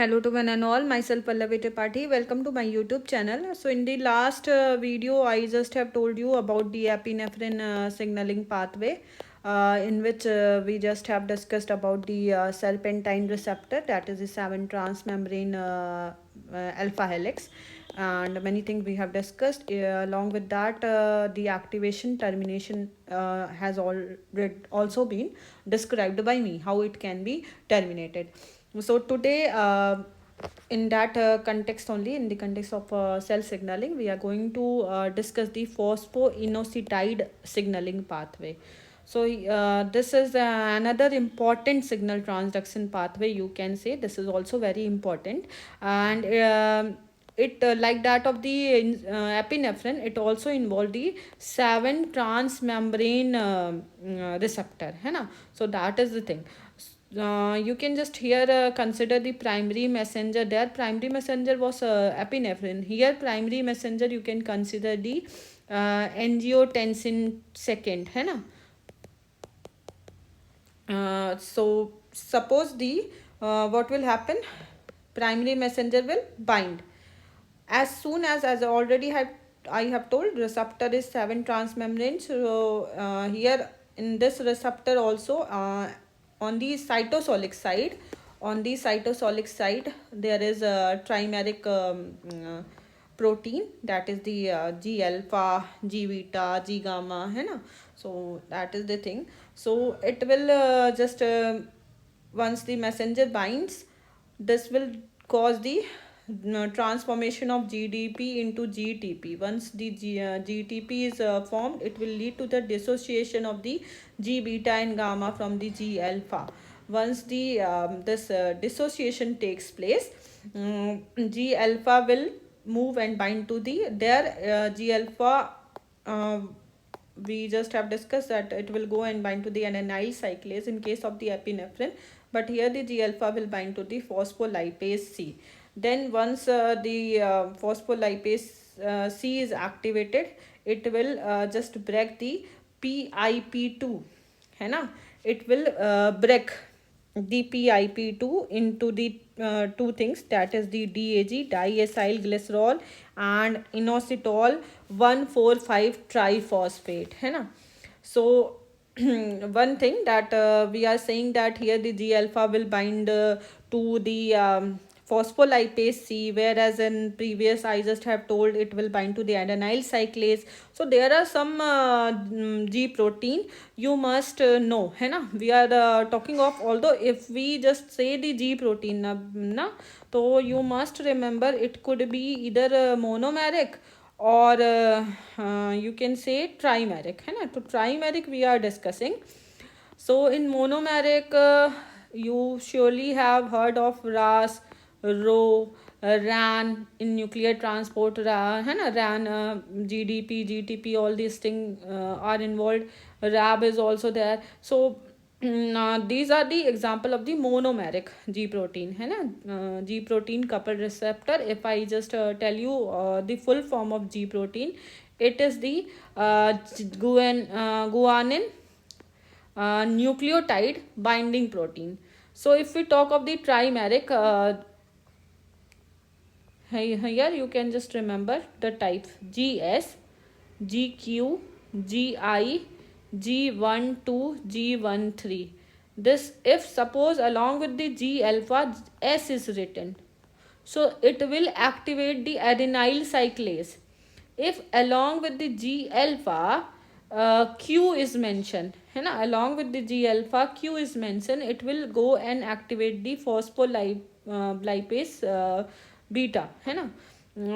Hello to one and all, myself Pallavi Tripathi. Welcome to my YouTube channel. So in the last video, I just have told you about the epinephrine signaling pathway, in which we just have discussed about the serpentine receptor, that is the 7 transmembrane alpha helix, and many things we have discussed. Along with that, the activation termination has already also been described by me, how it can be terminated. So today, in that context only, in the context of cell signaling, we are going to discuss the phosphoinositide signaling pathway. So this is another important signal transduction pathway, you can say. This is also very important, and it like that of the epinephrine, it also involve the 7 transmembrane receptor, है ना. So that is the thing. You can just here consider the primary messenger. Their primary messenger was epinephrine. Here primary messenger you can consider the angiotensin second, है ना. So suppose the what will happen, primary messenger will bind as soon as I have told, receptor is 7 transmembrane. So here in this receptor also, on the cytosolic side, there is a trimeric protein, that is the G alpha, G beta, G gamma, है ना. So that is the thing. So it will just once the messenger binds, this will cause the transformation of GDP into GTP. Once the GTP is formed, it will lead to the dissociation of the G beta and gamma from the G alpha. Once the this dissociation takes place, G alpha will move and bind to the their G alpha. We just have discussed that it will go and bind to the adenyl cyclase in case of the epinephrine, but here the G alpha will bind to the phospholipase C. Then once the phospholipase C is activated, it will just break the PIP2, है ना. It will break the PIP2 into the two things, that is the DAG, diacyl glycerol, and inositol 1,4,5 triphosphate, है ना. So one thing that we are saying that here the G alpha will bind to the phospholipase C, whereas in previous I just have told it will bind to the adenyl cyclase. So there are some G protein you must know, है ना. We are talking of, although if we just say the G protein na, so you must remember it could be either monomeric or you can say trimeric, है ना. तो trimeric we are discussing. So in monomeric, you surely have heard of RAS, RO, RAN in nuclear transport, है ना. RAN, GDP, GTP, all these things are involved. RAB is also there. So these are the example of the monomeric G protein, है ना. G protein coupled receptor. If I just tell you the full form of G protein, it is the guanine nucleotide binding protein. So if we talk of the trimeric, here you can just remember the types: GS, GQ, GI, G12, G13. This, if suppose along with the G alpha S is written, so it will activate the adenyl cyclase. If along with the G alpha Q is mentioned, है ना, along with the G alpha Q is mentioned, it will go and activate the phospholipase beta, है ना.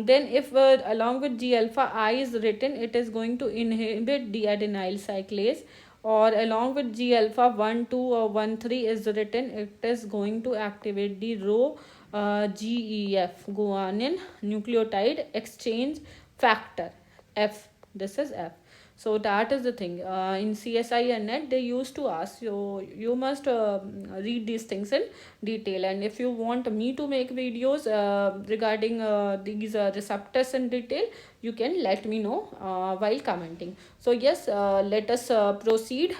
Then if along with G alpha I is written, it is going to inhibit the adenyl cyclase, or along with G alpha 1, 2 or 1, 3 is written, it is going to activate the rho GEF, guanine nucleotide exchange factor, F. This is F. So that is the thing. In CSI and NET, they used to ask, so you must read these things in detail. And if you want me to make videos regarding these receptors in detail, you can let me know while commenting. So yes, let us proceed.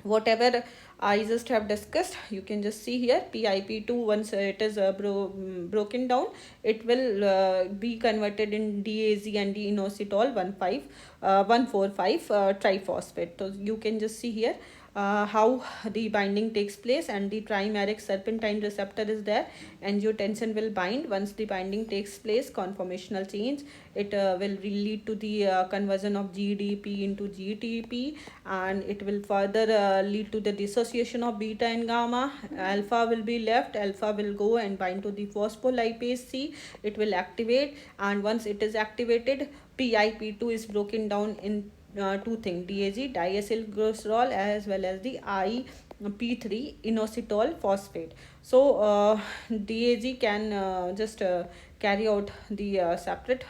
Whatever I just have discussed. You can just see here PiP2, once it is broken down, it will be converted in DAZ and inositol 145 triphosphate. So you can just see here how the binding takes place, and the trimeric serpentine receptor is there. Angiotensin will bind. Once the binding takes place, conformational change, it will lead to the conversion of GDP into GTP, and it will further lead to the dissociation of beta and gamma. Alpha will be left. Alpha will go and bind to the phospholipase C. It will activate, and once it is activated, PIP2 is broken down in two things: DAG, diacylglycerol, as well as the IP3 inositol phosphate. So DAG can just carry out the separate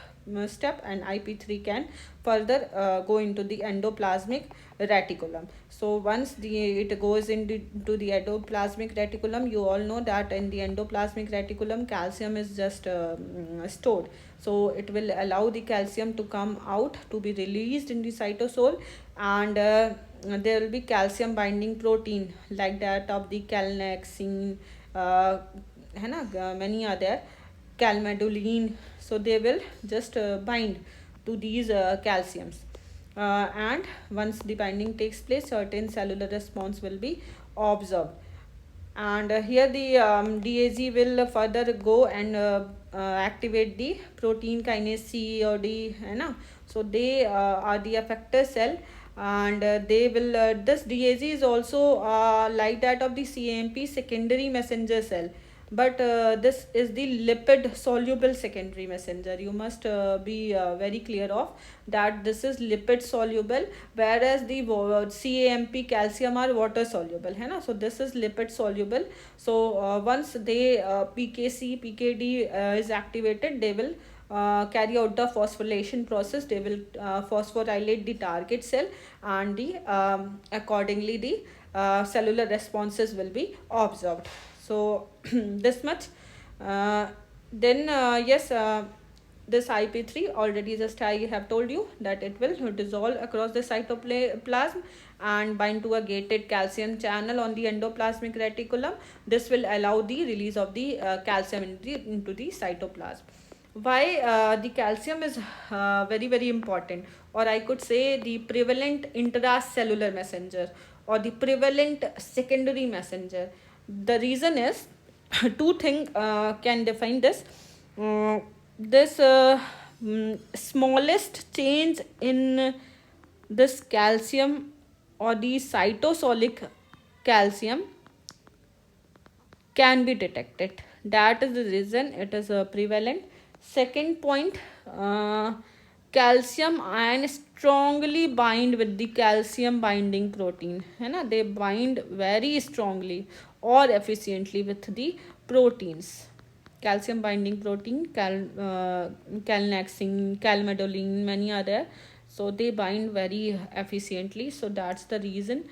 step, and IP3 can further go into the endoplasmic reticulum. So once it goes into the endoplasmic reticulum, you all know that in the endoplasmic reticulum calcium is just stored. So it will allow the calcium to come out, to be released in the cytosol, and there will be calcium binding protein like that of the calnexin, uh, many are there, calmodulin. So they will just bind to these calciums, and once the binding takes place, certain cellular response will be observed. And here the DAG will further go and activate the protein kinase C or D, so they are the effector cell, and they will this DAG is also like that of the CAMP secondary messenger cell, but this is the lipid soluble secondary messenger. You must be very clear of that this is lipid soluble, whereas the CAMP calcium are water soluble, है ना. So this is lipid soluble. So once they PKC PKD is activated, they will carry out the phosphorylation process. They will phosphorylate the target cell, and the accordingly the cellular responses will be observed. So this much. uh, then yes, this IP3 already, just I have told you that it will dissolve across the cytoplasm and bind to a gated calcium channel on the endoplasmic reticulum. This will allow the release of the calcium into the cytoplasm. Why the calcium is very very important, or I could say the prevalent intracellular messenger or the prevalent secondary messenger? The reason is two things can define this. Uh, this smallest change in this calcium or the cytosolic calcium can be detected. That is the reason it is prevalent. Second point, calcium ion strongly bind with the calcium binding protein, है ना. They bind very strongly or efficiently with the proteins. Calcium binding protein, calnexin, calmodulin, many are there. So they bind very efficiently. So that's the reason.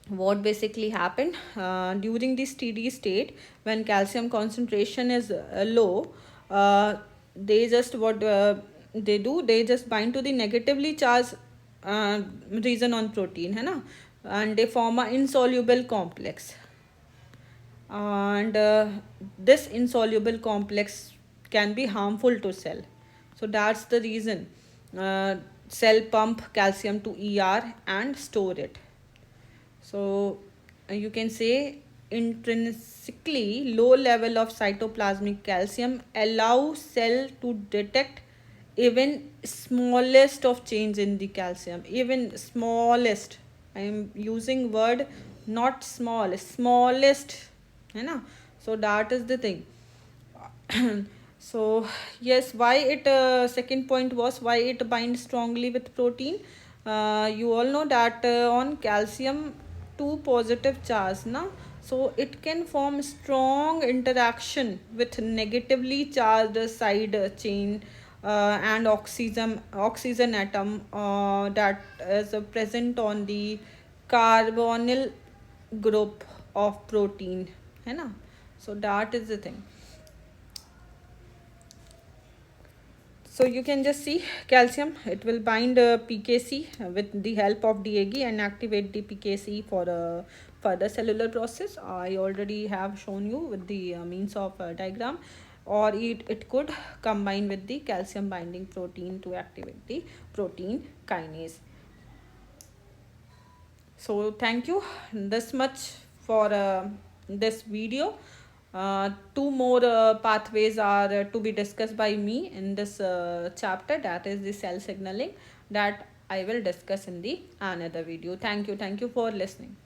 What basically happened during the steady state, when calcium concentration is low, they just what they do, they just bind to the negatively charged region on protein, है ना, and they form a insoluble complex, and this insoluble complex can be harmful to cell. So that's the reason cell pump calcium to ER and store it. So you can say intrinsically low level of cytoplasmic calcium allow cell to detect even smallest of change in the calcium, even smallest. I am using word not small, smallest, है ना. So that is the thing. So yes, why it second point was why it binds strongly with protein. You all know that on calcium 2 positive charge, na, so it can form strong interaction with negatively charged side chain and oxygen atom that is present on the carbonyl group of protein, है ना. So that is the thing. So you can just see calcium, it will bind PKC with the help of DAG and activate the PKC for further cellular process. I already have shown you with the means of diagram. Or it could combine with the calcium binding protein to activate the protein kinase. So thank you, this much for this video. Two more pathways are to be discussed by me in this chapter, that is the cell signaling, that I will discuss in the another video. Thank you for listening.